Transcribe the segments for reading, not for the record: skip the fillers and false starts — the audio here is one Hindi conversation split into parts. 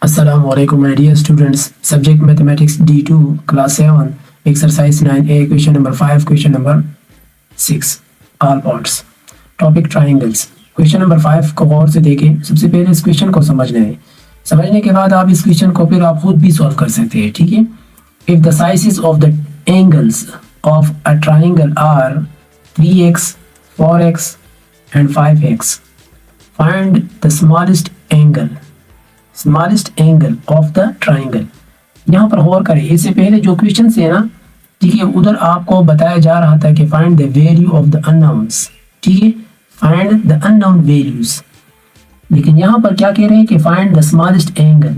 Assalamualaikum my dear students. Subject Mathematics D2 Class 7 Exercise 9A Question number 5 Question number 6 All parts Topic Triangles. Question number 5 को गौर से देखें. सबसे पहले इस क्वेश्चन को समझना है. समझने के बाद आप इस क्वेश्चन को फिर आप खुद भी सॉल्व कर सकते हैं. ठीक है. If the sizes of the angles of a triangle are 3x, 4x and 5x, find the smallest angle of the triangle. यहाँ पर गौर करें. इससे पहले जो क्वेश्चन है ना, ठीक है, उधर आपको बताया जा रहा था कि find the value of the unknowns. ठीक है, फाइंड द अननोन वैल्यूज. लेकिन यहाँ पर क्या कह रहे हैं कि फाइंड द स्मॉलेस्ट एंगल.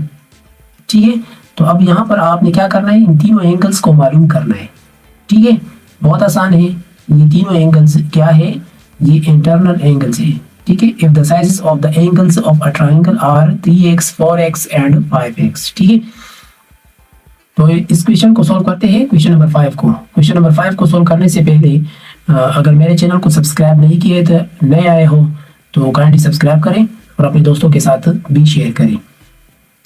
ठीक है, तो अब यहाँ पर आपने क्या करना है, इन तीनों एंगल्स को मालूम करना है. ठीक है, बहुत आसान है. ये तीनों एंगल्स क्या है, ये इंटरनल एंगल्स है. ठीक है. If the sizes of the angles of a triangle are 3x, 4x and 5x. ठीक है, तो इस क्वेश्चन को सॉल्व करते हैं. क्वेश्चन नंबर 5 को. क्वेश्चन नंबर 5 को सॉल्व करने से पहले अगर मेरे चैनल को सब्सक्राइब नहीं किए तो नए आए हो तो काइंडली सब्सक्राइब करें और अपने दोस्तों के साथ भी शेयर करें.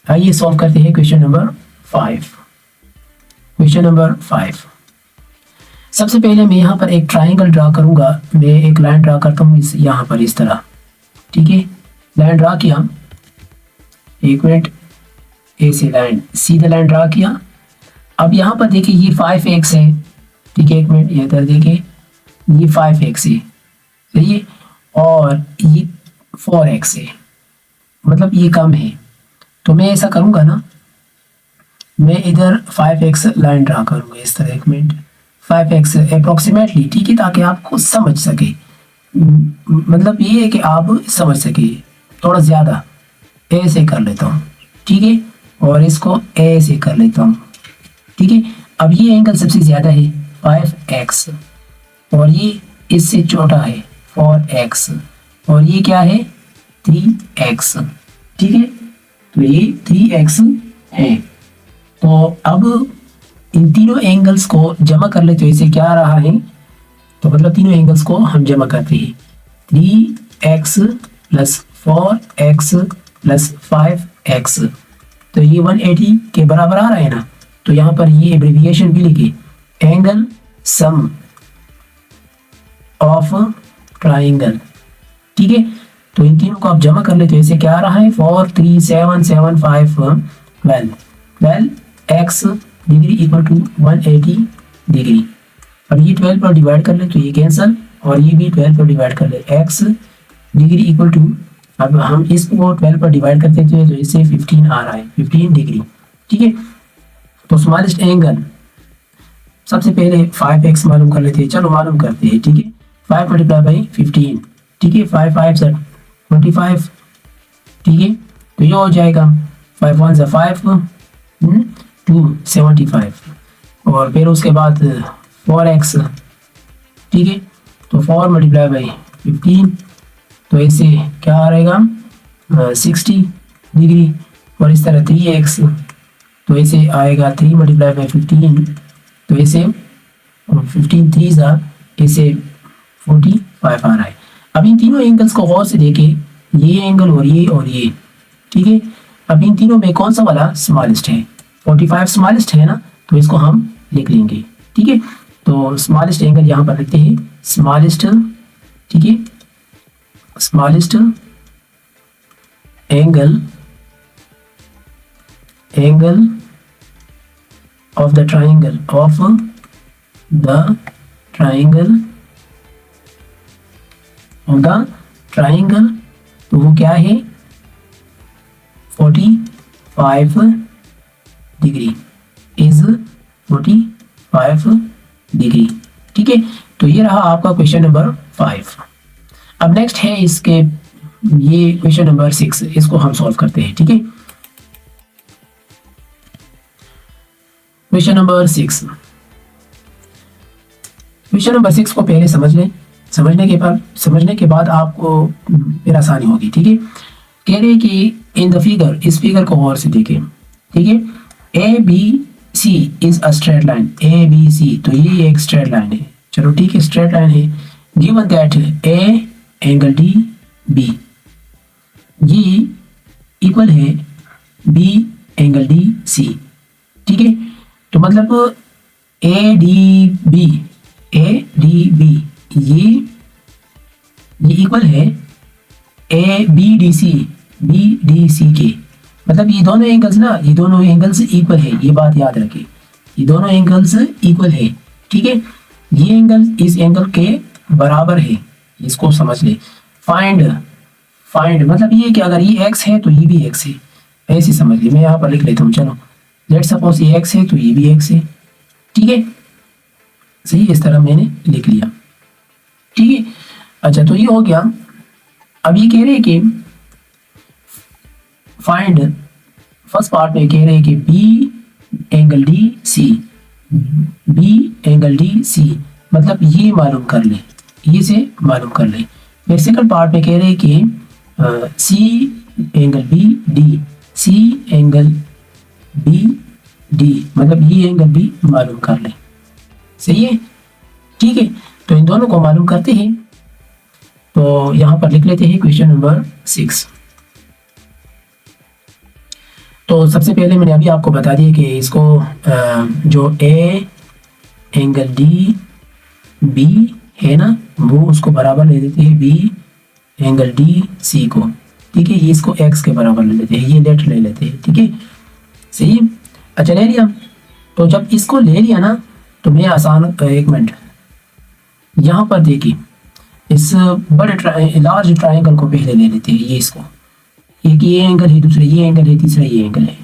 आइए सॉल्व करते हैं क्वेश्चन नंबर 5. Question number 5. सबसे पहले मैं यहाँ पर एक ट्राइंगल ड्रा करूंगा. मैं एक लाइन ड्रा करता हूँ यहाँ पर इस तरह. ठीक है, लाइन ड्रा किया. एक मिनट, ऐसे लाइन, सीधा लाइन ड्रा किया. अब यहाँ पर देखिए ये 5x है. ठीक है, एक मिनट, ये इधर देखिए, ये 5x है. सही है, और ये 4x है, मतलब ये कम है. तो मैं ऐसा करूँगा ना, मैं इधर 5x लाइन ड्रा करूँगा इस तरह. एक मिनट, 5x अप्रोक्सीमेटली. ठीक है, ताकि आपको समझ सके. मतलब ये है कि आप समझ सके. थोड़ा ज़्यादा ऐसे कर लेता हूँ. ठीक है, और इसको ऐसे कर लेता हूँ. ठीक है, अब ये एंगल सबसे ज़्यादा है 5x, और ये इससे छोटा है 4x, और ये क्या है 3x. ठीक है, तो ये 3x है. तो अब इन तीनों एंगल्स को जमा कर ले तो इसे क्या रहा है, तो मतलब तीनों एंगल्स को हम जमा करते हैं. 3x plus 4x plus 5x, तो ये 180 के बराबर आ रहा है ना. तो यहाँ पर ये एब्रिविएशन भी लिखी, एंगल सम ऑफ ट्राइंगल. ठीक है, तो इन तीनों को आप जमा कर ले तो इसे क्या आ रहा है, 4 3 7 7 5 12x degree equal to 180 degree. अब ये 12 पर डिवाइड कर ले तो ये कैंसल, और ये भी 12 पर डिवाइड कर ले. x डिग्री इक्वल टू, अब हम इसको 12 पर डिवाइड करते थे तो इससे 15 आ रहा है, 15 डिग्री. ठीक है, तो स्मॉलेस्ट एंगल सबसे पहले 5x मालूम कर लेते हैं. चलो मालूम करते हैं. ठीक है, 5 मल्टीप्लाई बाई 15. ठीक है, 5 5 25. ठीक है, तो ये हो जाएगा 5 1 5 275, और फिर उसके बाद 4x. ठीक है, तो 4 मल्टीप्लाई बाई 15, तो इससे क्या आ रहेगा 60 डिग्री. और इस तरह 3x, तो इसे आएगा 3 मल्टीप्लाई बाई 15, तो इसे 15 3 इसे 45 आ रहा है. अब इन तीनों एंगल्स को गौर से देखें, ये एंगल और ये और ये. ठीक है, अब इन तीनों में कौन सा वाला स्मॉलेस्ट है, 45 स्मॉलेस्ट है ना, तो इसको हम लिख लेंगे. ठीक है, तो स्मॉलेस्ट एंगल यहाँ पर लिखते हैं स्मॉलेस्ट. ठीक है, smallest angle of the triangle तो वो क्या है 45 डिग्री, इज 45 डिग्री. ठीक है, तो ये रहा आपका क्वेश्चन नंबर 5. अब नेक्स्ट है इसके, ये क्वेश्चन नंबर 6. इसको हम सॉल्व करते हैं. ठीक है, क्वेश्चन नंबर 6. क्वेश्चन नंबर 6 को पहले समझ लें. समझने के बाद आपको फिर आसानी होगी. ठीक है, कह रहे कि इन द फिगर, इस फिगर को गौर से देखें. ठीक है, ABC is a straight line. ABC, तो ये एक स्ट्रेट लाइन है. चलो ठीक है, स्ट्रेट लाइन है. Given that A angle DB ये इक्वल है BC एंगल डी सी। ठीक है, तो मतलब ए डी बी ये इक्वल है ए बी डी सी के। मतलब ये दोनों एंगल्स ना, ये दोनों एंगल्स इक्वल है, ये बात याद रखिए, ये दोनों एंगल्स इक्वल है। ठीक है, ये एंगल इस एंगल के बराबर है, इसको समझ ले। फाइंड मतलब ये कि अगर ये x है तो ये भी x है, ऐसे समझ ली। मैं यहाँ पर लिख लेता हूँ, चलो लेट सपोज ये x है तो ये भी x है। ठीक है, सही, इस तरह मैंने लिख लिया। ठीक है, अच्छा तो ये हो गया। अब ये कह रहे हैं कि फाइंड, फर्स्ट पार्ट में कह रहे हैं कि बी एंगल डी सी मतलब ये मालूम कर ले, ये से मालूम कर ले। फिर सेकंड पार्ट में कह रहे हैं कि सी एंगल बी डी मतलब ये एंगल भी मालूम कर ले। सही है, ठीक है, तो इन दोनों को मालूम करते हैं। तो यहाँ पर लिख लेते हैं क्वेश्चन नंबर 6। तो सबसे पहले मैंने अभी आपको बता दिया कि इसको जो ए एंगल डी बी है ना, वो उसको बराबर ले देते हैं बी एंगल डी सी को। ठीक है, ये इसको एक्स के बराबर ले लेते हैं, ये लेट ले लेते हैं। ठीक है, सही है। अच्छा ले लिया, तो जब इसको ले लिया ना तो मैं आसान, एक मिनट यहाँ पर देखिए, इस बड़े लार्ज ट्राइंगल को पहले ले लेते हैं, ये इसको, एक ये एंगल है, दूसरा ये एंगल है, तीसरा ये एंगल है।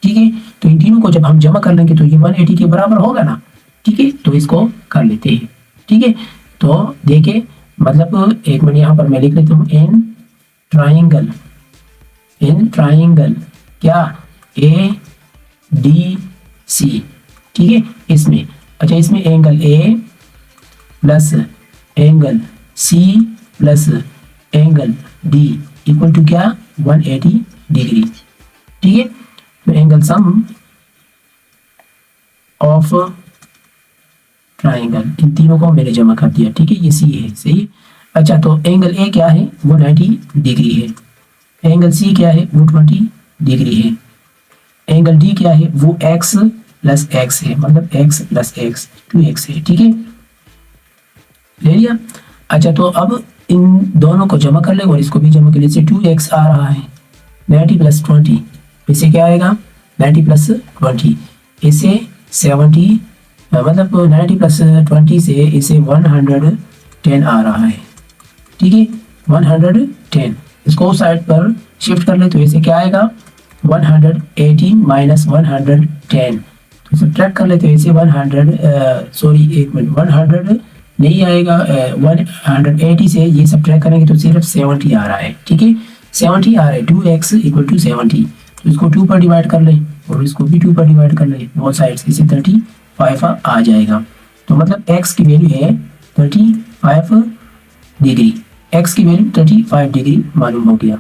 ठीक है, तो इन तीनों को जब हम जमा कर लेंगे तो ये 180 के बराबर होगा ना। ठीक है, तो इसको कर लेते हैं। ठीक है, तो देखिए, मतलब एक मिनट यहाँ पर मैं लिख लेता हूँ, इन ट्राइंगल क्या ए डी सी। ठीक है, इसमें, अच्छा इसमें angle A plus angle C plus angle D equal to क्या 180 डिग्री। ठीक है, तो एंगल सम ऑफ ट्राइंगल, इन तीनों को मैंने जमा कर दिया। ठीक है, ये सी है, सही। अच्छा, तो एंगल ए क्या है, वो 90 डिग्री है। एंगल सी क्या है, वो 20 डिग्री है। एंगल डी क्या है, वो x प्लस एक्स है, मतलब x प्लस एक्स 2x है। ठीक है, ले लिया। अच्छा, तो अब इन दोनों को जमा कर ले और इसको भी जमा कर ले। 2x आ रहा है, 90 प्लस 20, इसे क्या आएगा 90 प्लस 20, इसे 70, मतलब 90 प्लस 20 से इसे 110 आ रहा है। ठीक है, 110, इसको उस साइड पर शिफ्ट कर ले तो इसे क्या आएगा 180 माइनस 110, तो सब्ट्रैक्ट कर ले तो इसे 100 नहीं आएगा, 180 से ये सब्ट्रैक्ट करेंगे तो सिर्फ 70 आ रहा है। ठीक है, 70 आ रहा है, 2x इक्वल टू 70, तो इसको 2 पर डिवाइड कर ले और इसको भी 2 पर डिवाइड कर ले, बोथ साइड्स, इसे 35 आ जाएगा। तो मतलब x की वैल्यू है 35 डिग्री, x की वैल्यू 35 डिग्री मालूम हो गया।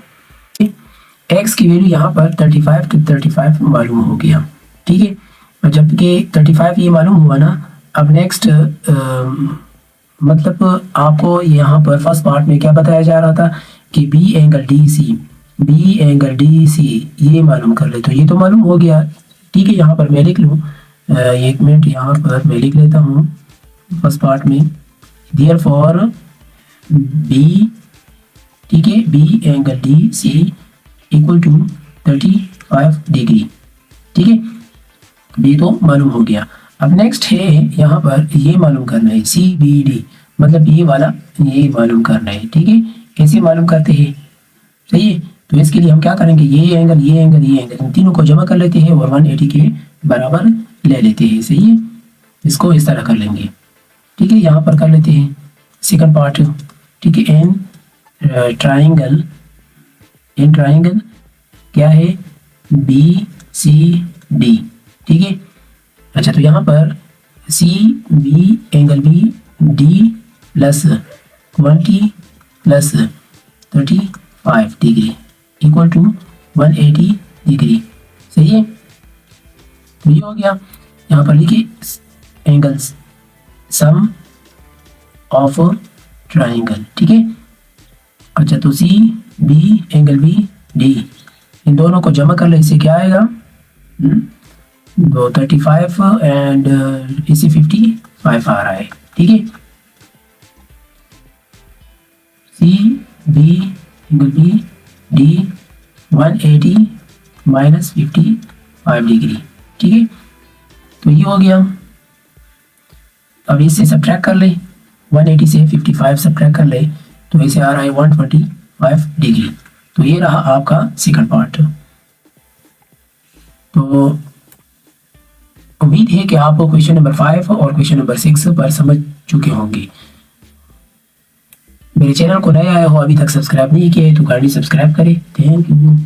x की वैल्यू यहाँ पर 35 मालूम हो गया। ठीक है, और जबकि 35 ये मालूम हुआ ना, अब नेक्स्ट मतलब आपको यहाँ पर फर्स्ट पार्ट में क्या बताया जा रहा था कि बी एंगल डी सी ये मालूम कर ले, तो ये तो मालूम हो गया। ठीक है, यहाँ पर मैं लिख लूँ, एक मिनट यहाँ पर मैं लिख लेता हूँ फर्स्ट पार्ट में, देयरफॉर बी, ठीक है, B angle D C equal to 35 degree. ठीक है, बी तो मालूम हो गया। अब नेक्स्ट है यहाँ पर ये मालूम करना है सी बी डी, मतलब ये वाला ये मालूम करना है। ठीक है, कैसे मालूम करते हैं, सही है। तो इसके लिए हम क्या करेंगे, ये एंगल इन तीनों को जमा कर लेते हैं और 180 के बराबर ले लेते हैं। सही है, इसको इस तरह कर लेंगे। ठीक है, यहाँ पर कर लेते हैं सेकंड पार्ट। ठीक है, इन ट्राइंगल क्या है बी सी डी। ठीक है, अच्छा तो यहाँ पर C B angle B D plus 20 plus 35 degree equal to 180 degree. सही है, तो ये हो गया। यहाँ पर लिखिए एंगल्स सम ऑफ ट्राइंगल। ठीक है, अच्छा तो C B angle B D, इन दोनों को जमा कर ले, इससे क्या आएगा तो 35 एंड इसी 55 आ रहा है, ठीक है। C B angle B D 180 minus 55 degree, ठीक है। तो ये हो गया। अब इससे सब्ट्रैक्ट कर ले, 180 से 55 सब्ट्रैक्ट कर ले तो इसे आ रहा है 125 डिग्री। तो ये रहा आपका सेकंड पार्ट। तो उम्मीद है कि आप क्वेश्चन नंबर 5 और क्वेश्चन नंबर 6 पर समझ चुके होंगे। मेरे चैनल को नया आया हो, अभी तक सब्सक्राइब नहीं किया है तो काइंडली सब्सक्राइब करें। Thank you.